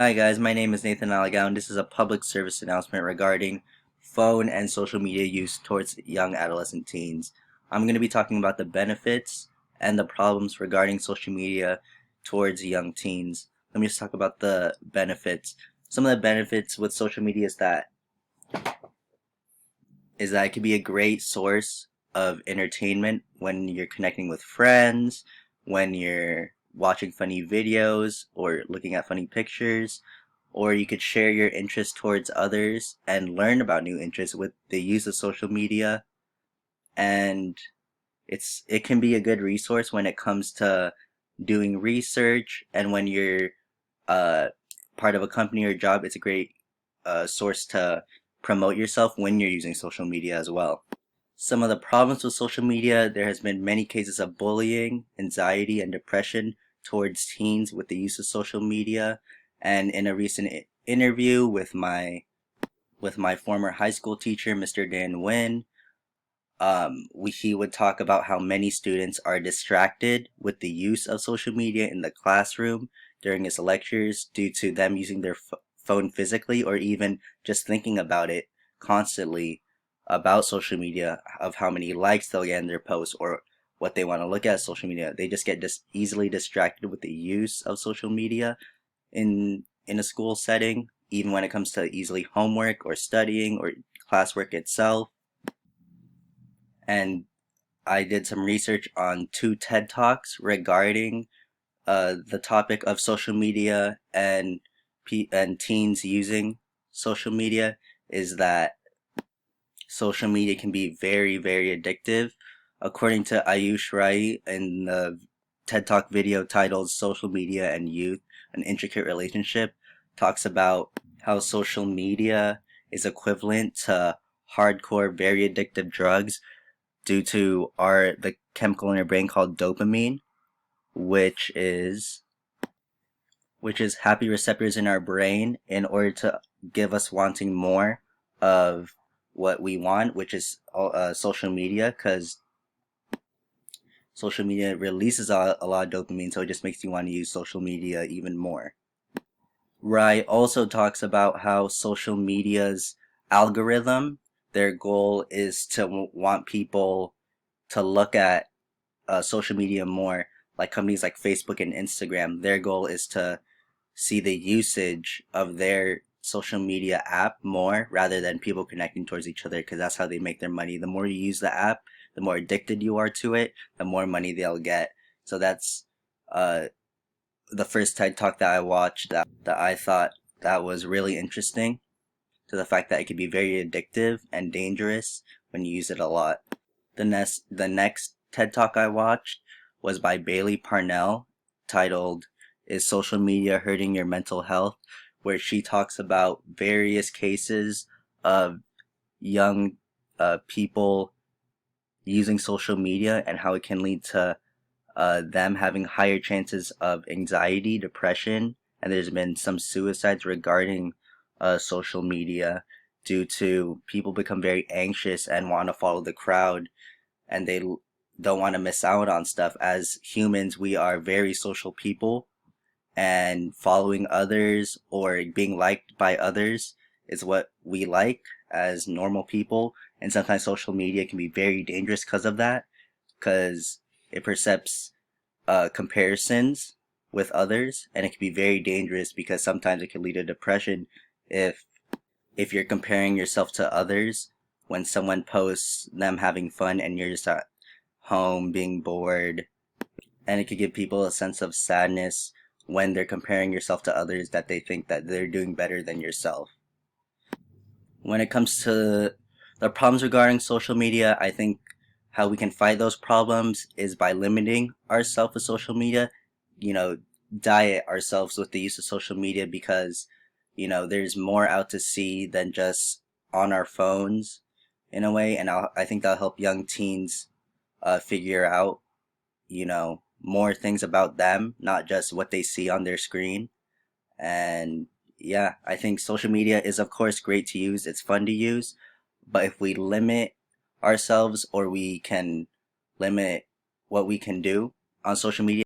Hi guys, my name is Nathan Alagao and this is a public service announcement regarding phone and social media use towards young adolescent teens. I'm going to be talking about the benefits and the problems regarding social media towards young teens. Let me just talk about the benefits. Some of the benefits with social media is that it can be a great source of entertainment when you're connecting with friends, when you're watching funny videos or looking at funny pictures, or you could share your interests towards others and learn about new interests with the use of social media. And it can be a good resource when it comes to doing research, and when you're uh, part of a company or job, it's a great source to promote yourself when you're using social media as well. Some of the problems with social media: there has been many cases of bullying, anxiety, and depression towards teens with the use of social media. And in a recent interview with my former high school teacher, Mr. Dan Wynn, he would talk about how many students are distracted with the use of social media in the classroom during his lectures due to them using their phone physically, or even just thinking about it constantly about social media, of how many likes they'll get in their posts or what they want to look at social media. They just get easily distracted with the use of social media in a school setting, even when it comes to easily homework or studying or classwork itself. And I did some research on two TED Talks regarding the topic of social media and teens using social media. Is that social media can be very, very addictive. According to Ayush Rai in the TED Talk video titled Social Media and Youth, An Intricate Relationship, talks about how social media is equivalent to hardcore, very addictive drugs due to the chemical in our brain called dopamine, which is happy receptors in our brain in order to give us wanting more of what we want, which is social media, because social media releases a lot of dopamine, so it just makes you want to use social media even more. Rai also talks about how social media's algorithm, their goal is to want people to look at social media more. Like companies like Facebook and Instagram, their goal is to see the usage of their social media app more rather than people connecting towards each other, because that's how they make their money. The more you use the app, the more addicted you are to it, the more money they'll get. So that's uh, the first TED Talk that I watched that I thought that was really interesting, to the fact that it can be very addictive and dangerous when you use it a lot. The next TED Talk I watched was by Bailey Parnell, titled "Is Social Media Hurting Your Mental Health?", where she talks about various cases of young people using social media and how it can lead to them having higher chances of anxiety, depression, and there's been some suicides regarding social media due to people become very anxious and want to follow the crowd, and they don't want to miss out on stuff. As humans, we are very social people, and following others or being liked by others is what we like as normal people. And sometimes social media can be very dangerous because of that, because it percepts comparisons with others, and it can be very dangerous because sometimes it can lead to depression if you're comparing yourself to others when someone posts them having fun and you're just at home being bored. And it could give people a sense of sadness when they're comparing yourself to others, that they think that they're doing better than yourself. When it comes to the problems regarding social media, I think how we can fight those problems is by limiting ourselves with social media. You know, diet ourselves with the use of social media, because there's more out to see than just on our phones in a way. And I think that'll help young teens figure out more things about them, not just what they see on their screen. And yeah, I think social media is of course great to use, it's fun to use, but if we limit ourselves, or we can limit what we can do on social media,